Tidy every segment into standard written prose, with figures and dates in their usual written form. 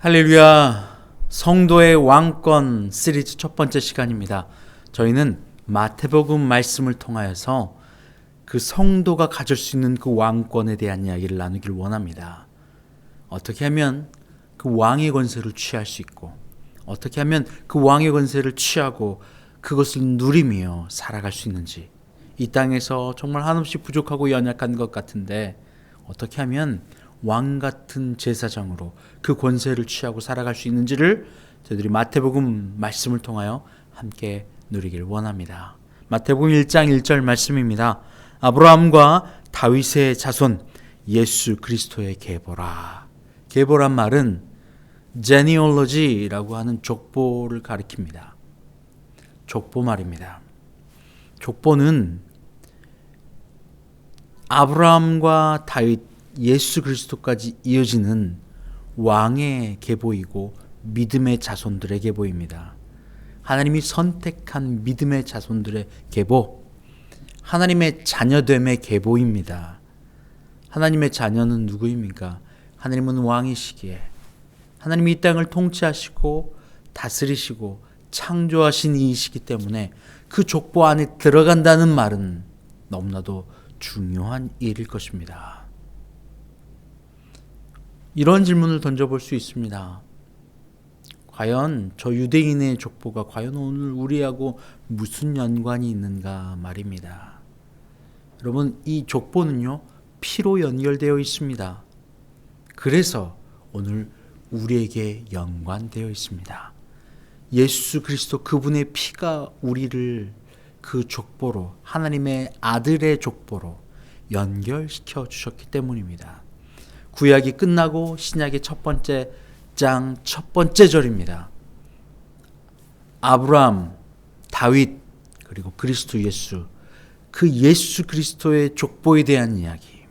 할렐루야. 성도의 왕권 시리즈 첫 번째 시간입니다. 저희는 마태복음 말씀을 통하여서 그 성도가 가질 수 있는 그 왕권에 대한 이야기를 나누길 원합니다. 어떻게 하면 그 왕의 권세를 취할 수 있고, 어떻게 하면 그 왕의 권세를 취하고 그것을 누리며 살아갈 수 있는지, 이 땅에서 정말 한없이 부족하고 연약한 것 같은데 어떻게 하면 왕 같은 제사장으로 그 권세를 취하고 살아갈 수 있는지를 저희들이 마태복음 말씀을 통하여 함께 누리길 원합니다. 마태복음 1장 1절 말씀입니다. 아브라함과 다윗의 자손 예수 그리스도의 계보라. 계보란 말은 genealogy라고 하는 족보를 가리킵니다. 족보 말입니다. 족보는 아브라함과 다윗, 예수 그리스도까지 이어지는 왕의 계보이고 믿음의 자손들의 계보입니다. 하나님이 선택한 믿음의 자손들의 계보, 하나님의 자녀됨의 계보입니다. 하나님의 자녀는 누구입니까? 하나님은 왕이시기에 하나님이 이 땅을 통치하시고 다스리시고 창조하신 이이시기 때문에 그 족보 안에 들어간다는 말은 너무나도 중요한 일일 것입니다. 이런 질문을 던져볼 수 있습니다. 과연 저 유대인의 족보가 과연 오늘 우리하고 무슨 연관이 있는가 말입니다. 여러분, 이 족보는요, 피로 연결되어 있습니다. 그래서 오늘 우리에게 연관되어 있습니다. 예수 그리스도 그분의 피가 우리를 그 족보로, 하나님의 아들의 족보로 연결시켜 주셨기 때문입니다. 구약이 끝나고 신약의 첫 번째 장 첫 번째 절입니다. 아브라함, 다윗, 그리고 그리스도 예수, 그 예수 그리스도의 족보에 대한 이야기.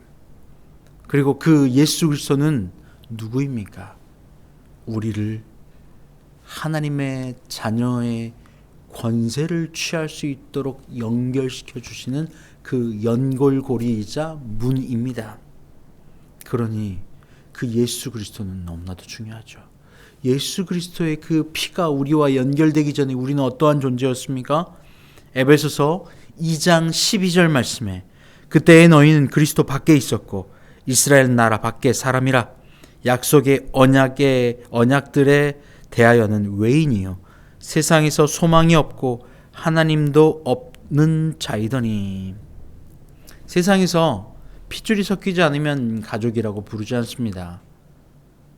그리고 그 예수 그리스도는 누구입니까? 우리를 하나님의 자녀의 권세를 취할 수 있도록 연결시켜 주시는 그 연골고리이자 문입니다. 그러니 그 예수 그리스도는 너무나도 중요하죠. 예수 그리스도의 그 피가 우리와 연결되기 전에 우리는 어떠한 존재였습니까? 에베소서 2장 12절 말씀에 그때에 너희는 그리스도 밖에 있었고 이스라엘 나라 밖에 사람이라 약속의 언약들에 대하여는 외인이요 세상에서 소망이 없고 하나님도 없는 자이더니. 세상에서 핏줄이 섞이지 않으면 가족이라고 부르지 않습니다.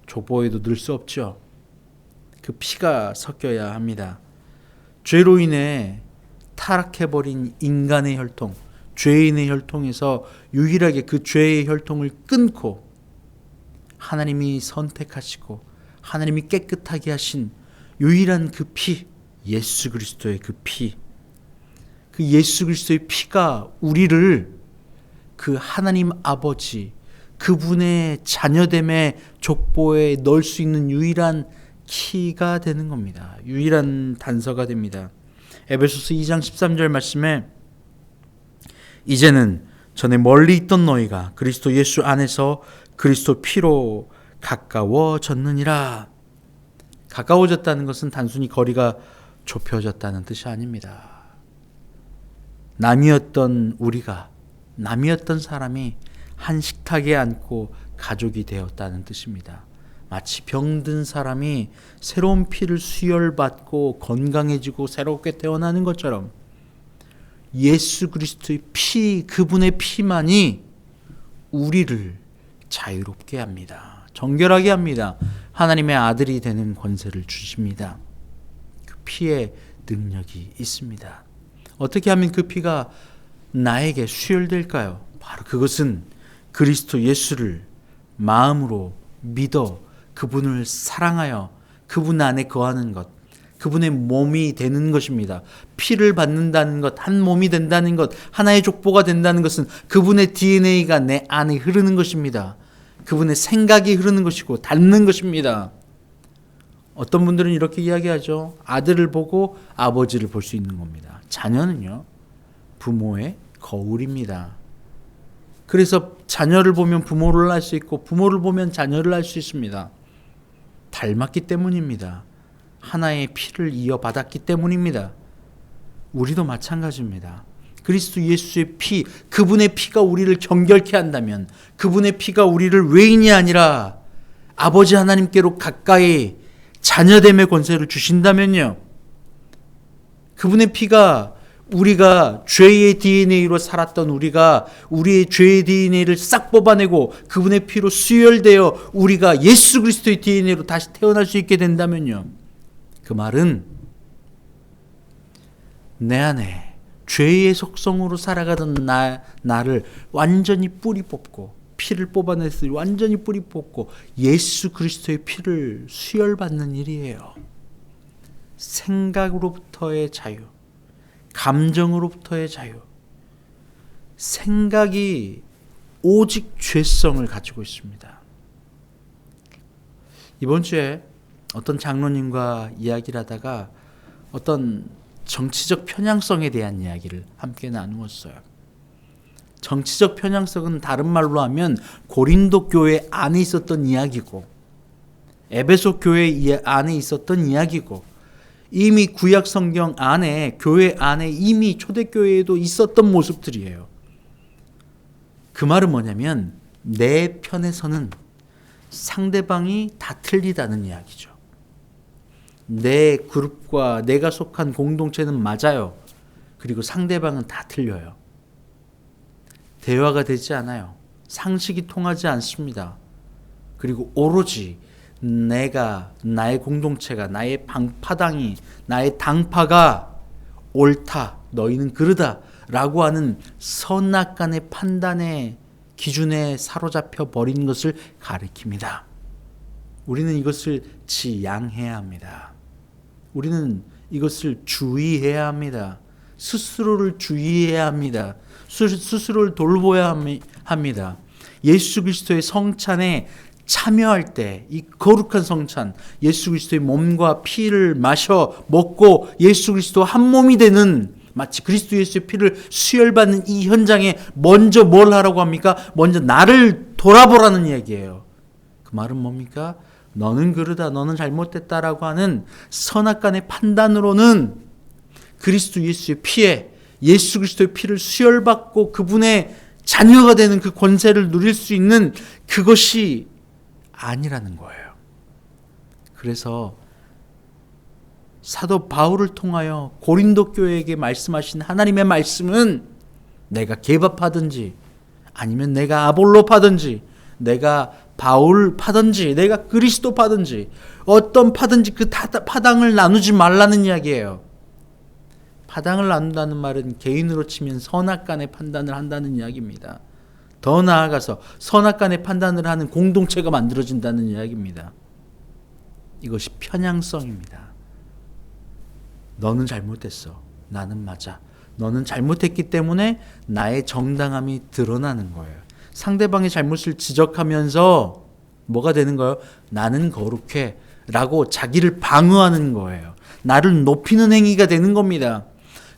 족보에도 넣을 수 없죠. 그 피가 섞여야 합니다. 죄로 인해 타락해버린 인간의 혈통, 죄인의 혈통에서 유일하게 그 죄의 혈통을 끊고 하나님이 선택하시고 하나님이 깨끗하게 하신 유일한 그 피, 예수 그리스도의 그 피, 그 예수 그리스도의 피가 우리를 그 하나님 아버지, 그분의 자녀됨의 족보에 넣을 수 있는 유일한 키가 되는 겁니다. 유일한 단서가 됩니다. 에베소서 2장 13절 말씀에 이제는 전에 멀리 있던 너희가 그리스도 예수 안에서 그리스도 피로 가까워졌느니라. 가까워졌다는 것은 단순히 거리가 좁혀졌다는 뜻이 아닙니다. 남이었던 우리가, 남이었던 사람이 한 식탁에 앉고 가족이 되었다는 뜻입니다. 마치 병든 사람이 새로운 피를 수혈받고 건강해지고 새롭게 태어나는 것처럼 예수 그리스도의 피, 그분의 피만이 우리를 자유롭게 합니다. 정결하게 합니다. 하나님의 아들이 되는 권세를 주십니다. 그 피의 능력이 있습니다. 어떻게 하면 그 피가 나에게 수혈될까요? 바로 그것은 그리스도 예수를 마음으로 믿어 그분을 사랑하여 그분 안에 거하는 것, 그분의 몸이 되는 것입니다. 피를 받는다는 것, 한 몸이 된다는 것, 하나의 족보가 된다는 것은 그분의 DNA가 내 안에 흐르는 것입니다. 그분의 생각이 흐르는 것이고 닿는 것입니다. 어떤 분들은 이렇게 이야기하죠. 아들을 보고 아버지를 볼 수 있는 겁니다. 자녀는요, 부모의 거울입니다. 그래서 자녀를 보면 부모를 알 수 있고 부모를 보면 자녀를 알 수 있습니다. 닮았기 때문입니다. 하나의 피를 이어받았기 때문입니다. 우리도 마찬가지입니다. 그리스도 예수의 피, 그분의 피가 우리를 정결케 한다면, 그분의 피가 우리를 외인이 아니라 아버지 하나님께로 가까이 자녀됨의 권세를 주신다면요, 그분의 피가 우리가 죄의 DNA로 살았던 우리가 우리의 죄의 DNA를 싹 뽑아내고 그분의 피로 수혈되어 우리가 예수 그리스도의 DNA로 다시 태어날 수 있게 된다면요, 그 말은 내 안에 죄의 속성으로 살아가던 나를 완전히 뿌리 뽑고, 피를 뽑아냈으니 완전히 뿌리 뽑고 예수 그리스도의 피를 수혈받는 일이에요. 생각으로부터의 자유, 감정으로부터의 자유. 생각이 오직 죄성을 가지고 있습니다. 이번 주에 어떤 장로님과 이야기를 하다가 어떤 정치적 편향성에 대한 이야기를 함께 나누었어요. 정치적 편향성은 다른 말로 하면 고린도 교회 안에 있었던 이야기고, 에베소 교회 안에 있었던 이야기고, 이미 구약 성경 안에, 교회 안에 이미 초대교회에도 있었던 모습들이에요. 그 말은 뭐냐면 내 편에서는 상대방이 다 틀리다는 이야기죠. 내 그룹과 내가 속한 공동체는 맞아요. 그리고 상대방은 다 틀려요. 대화가 되지 않아요. 상식이 통하지 않습니다. 그리고 오로지 내가, 나의 공동체가, 나의 파당이, 나의 당파가 옳다, 너희는 그르다 라고 하는 선악간의 판단의 기준에 사로잡혀 버린 것을 가리킵니다. 우리는 이것을 지양해야 합니다. 우리는 이것을 주의해야 합니다. 스스로를 주의해야 합니다. 스스로를 돌보아야 합니다. 예수 그리스도의 성찬에 참여할 때 이 거룩한 성찬, 예수 그리스도의 몸과 피를 마셔 먹고 예수 그리스도 한 몸이 되는, 마치 그리스도 예수의 피를 수혈받는 이 현장에 먼저 뭘 하라고 합니까? 먼저 나를 돌아보라는 얘기예요. 그 말은 뭡니까? 너는 그러다, 너는 잘못됐다라고 하는 선악간의 판단으로는 그리스도 예수의 피에, 예수 그리스도의 피를 수혈받고 그분의 자녀가 되는 그 권세를 누릴 수 있는 그것이 아니라는 거예요. 그래서 사도 바울을 통하여 고린도 교회에게 말씀하신 하나님의 말씀은 내가 개밥하든지 아니면 내가 아볼로 파든지 내가 바울 파든지 내가 그리스도 파든지 어떤 파든지 그 파당을 나누지 말라는 이야기예요. 파당을 나눈다는 말은 개인으로 치면 선악간의 판단을 한다는 이야기입니다. 더 나아가서 선악간의 판단을 하는 공동체가 만들어진다는 이야기입니다. 이것이 편향성입니다. 너는 잘못했어. 나는 맞아. 너는 잘못했기 때문에 나의 정당함이 드러나는 거예요. 상대방의 잘못을 지적하면서 뭐가 되는 거예요? 나는 거룩해 라고 자기를 방어하는 거예요. 나를 높이는 행위가 되는 겁니다.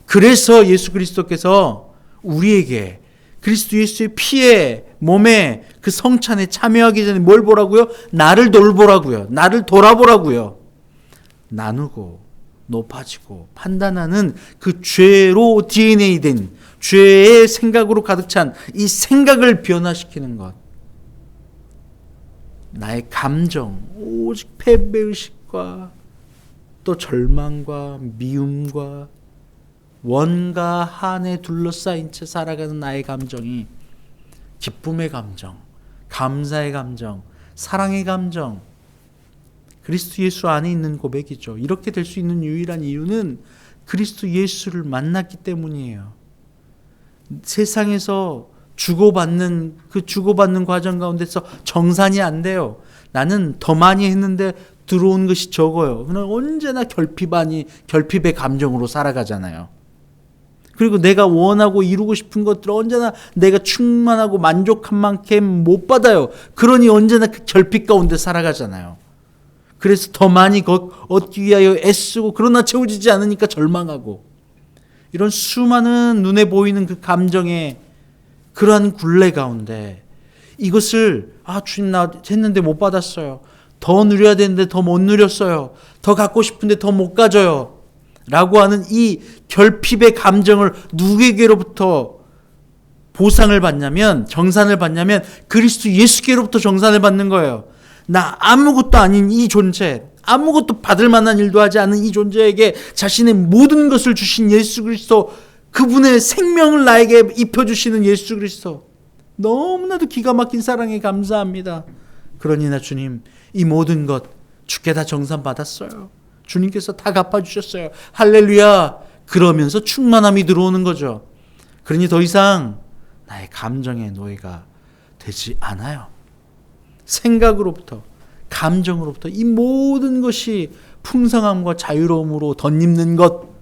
그래서 예수 그리스도께서 우리에게 그리스도 예수의 피에 몸에 그 성찬에 참여하기 전에 뭘 보라고요? 나를 돌보라고요. 나를 돌아보라고요. 나누고 높아지고 판단하는 그 죄로 DNA 된 죄의 생각으로 가득 찬 이 생각을 변화시키는 것. 나의 감정, 오직 패배의식과 또 절망과 미움과 원과 한에 둘러싸인 채 살아가는 나의 감정이 기쁨의 감정, 감사의 감정, 사랑의 감정, 그리스도 예수 안에 있는 고백이죠. 이렇게 될 수 있는 유일한 이유는 그리스도 예수를 만났기 때문이에요. 세상에서 주고받는 그 주고받는 과정 가운데서 정산이 안 돼요. 나는 더 많이 했는데 들어온 것이 적어요. 그냥 언제나 결핍의 감정으로 살아가잖아요. 그리고 내가 원하고 이루고 싶은 것들을 언제나 내가 충만하고 만족한 만큼 못 받아요. 그러니 언제나 그 결핍 가운데 살아가잖아요. 그래서 더 많이 얻기 위하여 애쓰고 그러나 채워지지 않으니까 절망하고, 이런 수많은 눈에 보이는 그 감정의 그러한 굴레 가운데 이것을 주님 나 했는데 못 받았어요. 더 누려야 되는데 더 못 누렸어요. 더 갖고 싶은데 더 못 가져요. 라고 하는 이 결핍의 감정을 누구에게로부터 보상을 받냐면, 정산을 받냐면 그리스도 예수께로부터 정산을 받는 거예요. 나 아무것도 아닌 이 존재, 아무것도 받을 만한 일도 하지 않은 이 존재에게 자신의 모든 것을 주신 예수 그리스도, 그분의 생명을 나에게 입혀주시는 예수 그리스도, 너무나도 기가 막힌 사랑에 감사합니다. 그러니나 주님, 이 모든 것 주께 다 정산받았어요. 주님께서 다 갚아주셨어요. 할렐루야. 그러면서 충만함이 들어오는 거죠. 그러니 더 이상 나의 감정의 노예가 되지 않아요. 생각으로부터, 감정으로부터 이 모든 것이 풍성함과 자유로움으로 덧입는 것,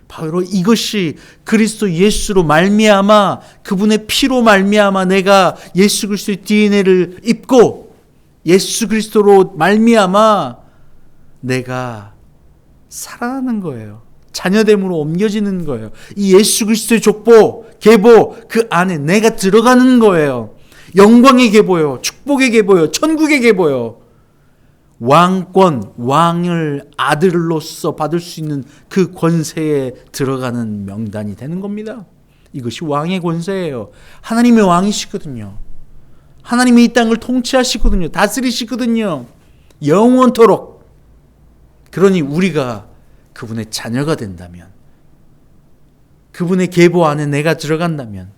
바로 이것이 그리스도 예수로 말미암아, 그분의 피로 말미암아 내가 예수 그리스도의 DNA를 입고 예수 그리스도로 말미암아 내가 살아나는 거예요. 자녀됨으로 옮겨지는 거예요. 이 예수 그리스도의 족보, 계보, 그 안에 내가 들어가는 거예요. 영광의 계보요, 축복의 계보요, 천국의 계보요. 왕권, 왕을 아들로서 받을 수 있는 그 권세에 들어가는 명단이 되는 겁니다. 이것이 왕의 권세예요. 하나님의 왕이시거든요. 하나님이 이 땅을 통치하시거든요. 다스리시거든요. 영원토록. 그러니 우리가 그분의 자녀가 된다면, 그분의 계보 안에 내가 들어간다면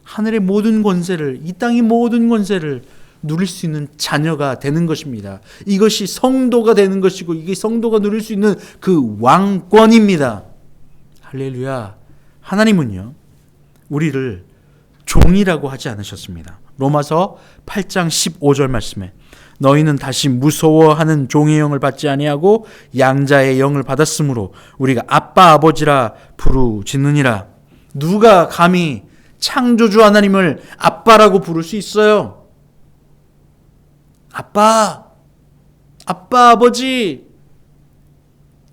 하늘의 모든 권세를, 이 땅의 모든 권세를 누릴 수 있는 자녀가 되는 것입니다. 이것이 성도가 되는 것이고, 이게 성도가 누릴 수 있는 그 왕권입니다. 할렐루야. 하나님은요, 우리를 종이라고 하지 않으셨습니다. 로마서 8장 15절 말씀에 너희는 다시 무서워하는 종의 영을 받지 아니하고 양자의 영을 받았으므로 우리가 아빠 아버지라 부르짖느니라. 누가 감히 창조주 하나님을 아빠라고 부를 수 있어요? 아빠, 아빠 아버지.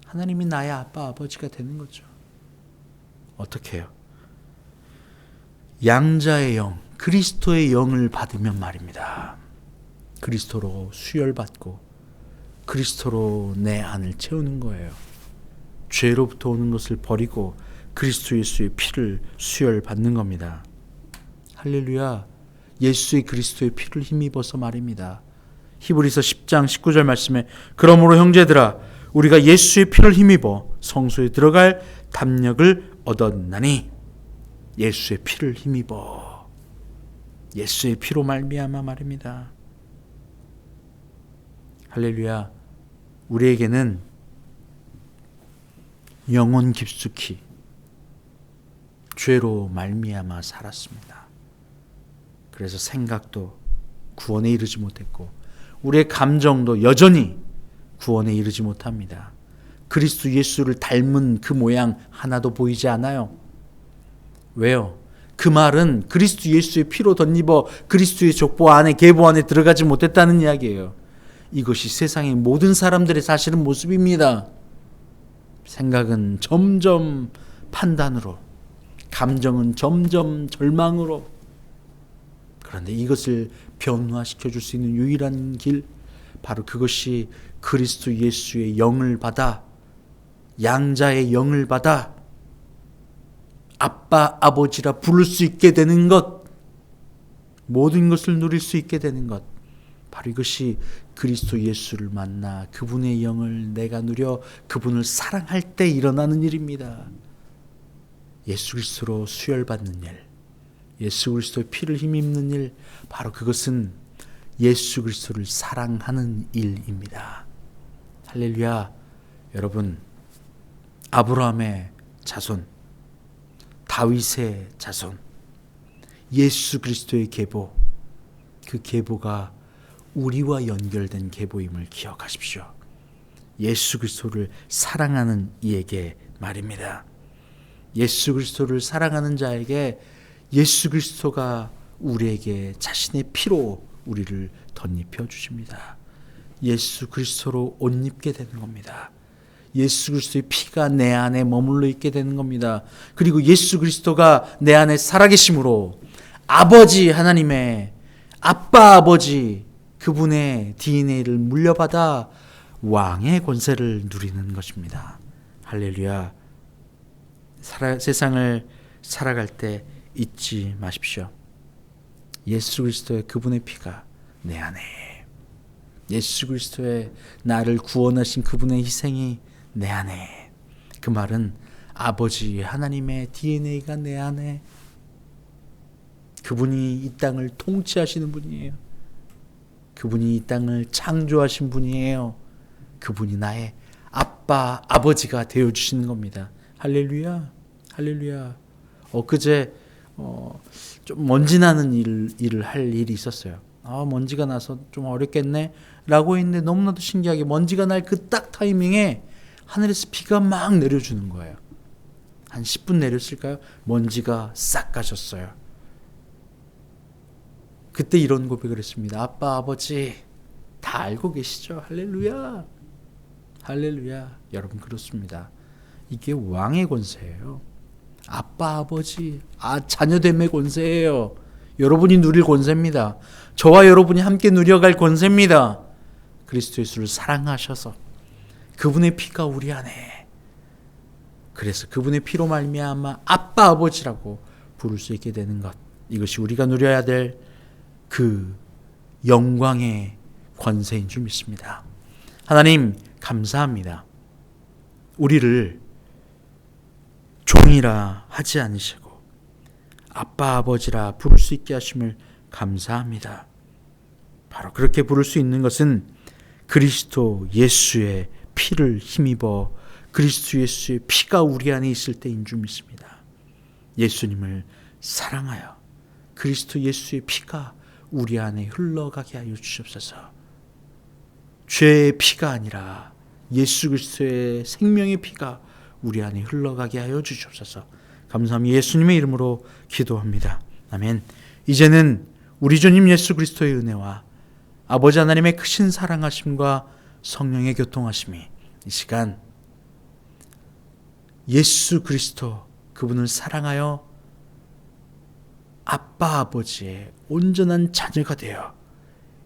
하나님이 나의 아빠 아버지가 되는 거죠. 어떻게 해요? 양자의 영, 그리스도의 영을 받으면 말입니다. 그리스도로 수혈받고 그리스도로 내 안을 채우는 거예요. 죄로부터 오는 것을 버리고 그리스도 예수의 피를 수혈받는 겁니다. 할렐루야. 예수의 그리스도의 피를 힘입어서 말입니다. 히브리서 10장 19절 말씀에 그러므로 형제들아 우리가 예수의 피를 힘입어 성소에 들어갈 담력을 얻었나니, 예수의 피를 힘입어 예수의 피로 말미암아 말입니다. 할렐루야. 우리에게는 영혼 깊숙이 죄로 말미암아 살았습니다. 그래서 생각도 구원에 이르지 못했고 우리의 감정도 여전히 구원에 이르지 못합니다. 그리스도 예수를 닮은 그 모양 하나도 보이지 않아요. 왜요? 그 말은 그리스도 예수의 피로 덧입어 그리스도의 족보 안에, 계보 안에 들어가지 못했다는 이야기예요. 이것이 세상의 모든 사람들의 사실은 모습입니다. 생각은 점점 판단으로, 감정은 점점 절망으로. 그런데 이것을 변화시켜 줄 수 있는 유일한 길, 바로 그것이 그리스도 예수의 영을 받아, 양자의 영을 받아 아빠 아버지라 부를 수 있게 되는 것, 모든 것을 누릴 수 있게 되는 것, 바로 이것이 그리스도 예수를 만나 그분의 영을 내가 누려 그분을 사랑할 때 일어나는 일입니다. 예수 그리스도로 수혈받는 일, 예수 그리스도의 피를 힘입는 일, 바로 그것은 예수 그리스도를 사랑하는 일입니다. 할렐루야. 여러분, 아브라함의 자손, 다윗의 자손, 예수 그리스도의 계보, 그 계보가 우리와 연결된 계보임을 기억하십시오. 예수 그리스도를 사랑하는 이에게 말입니다. 예수 그리스도를 사랑하는 자에게 예수 그리스도가 우리에게 자신의 피로 우리를 덧입혀 주십니다. 예수 그리스도로 옷 입게 되는 겁니다. 예수 그리스도의 피가 내 안에 머물러 있게 되는 겁니다. 그리고 예수 그리스도가 내 안에 살아계심으로 아버지 하나님의, 아빠 아버지, 그분의 DNA를 물려받아 왕의 권세를 누리는 것입니다. 할렐루야. 세상을 살아갈 때 잊지 마십시오. 예수 그리스도의 그분의 피가 내 안에, 예수 그리스도의 나를 구원하신 그분의 희생이 내 안에, 그 말은 아버지 하나님의 DNA가 내 안에, 그분이 이 땅을 통치하시는 분이에요. 그분이 이 땅을 창조하신 분이에요. 그분이 나의 아빠, 아버지가 되어주시는 겁니다. 할렐루야, 할렐루야. 엊그제 좀 먼지 나는 일을 할 일이 있었어요. 먼지가 나서 좀 어렵겠네 라고 했는데, 너무나도 신기하게 먼지가 날 그 딱 타이밍에 하늘에서 비가 막 내려주는 거예요. 한 10분 내렸을까요? 먼지가 싹 가셨어요. 그때 이런 고백을 했습니다. 아빠, 아버지 다 알고 계시죠? 할렐루야, 할렐루야. 여러분, 그렇습니다. 이게 왕의 권세예요. 아빠, 아버지, 자녀됨의 권세예요. 여러분이 누릴 권세입니다. 저와 여러분이 함께 누려갈 권세입니다. 그리스도 예수를 사랑하셔서 그분의 피가 우리 안에, 그래서 그분의 피로 말미암아 아빠, 아버지라고 부를 수 있게 되는 것, 이것이 우리가 누려야 될 그 영광의 권세인 줄 믿습니다. 하나님 감사합니다. 우리를 종이라 하지 않으시고 아빠, 아버지라 부를 수 있게 하심을 감사합니다. 바로 그렇게 부를 수 있는 것은 그리스도 예수의 피를 힘입어 그리스도 예수의 피가 우리 안에 있을 때인 줄 믿습니다. 예수님을 사랑하여 그리스도 예수의 피가 우리 안에 흘러가게 하여 주시옵소서. 죄의 피가 아니라 예수 그리스도의 생명의 피가 우리 안에 흘러가게 하여 주시옵소서. 감사합니다. 예수님의 이름으로 기도합니다. 아멘. 이제는 우리 주님 예수 그리스도의 은혜와 아버지 하나님의 크신 사랑하심과 성령의 교통하심이 이 시간 예수 그리스도 그분을 사랑하여 아빠, 아버지의 온전한 자녀가 되어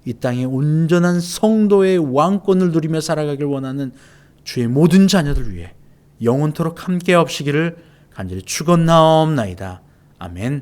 이 땅의 온전한 성도의 왕권을 누리며 살아가길 원하는 주의 모든 자녀들 위해 영원토록 함께 하옵시기를 간절히 축원하옵나이다. 아멘.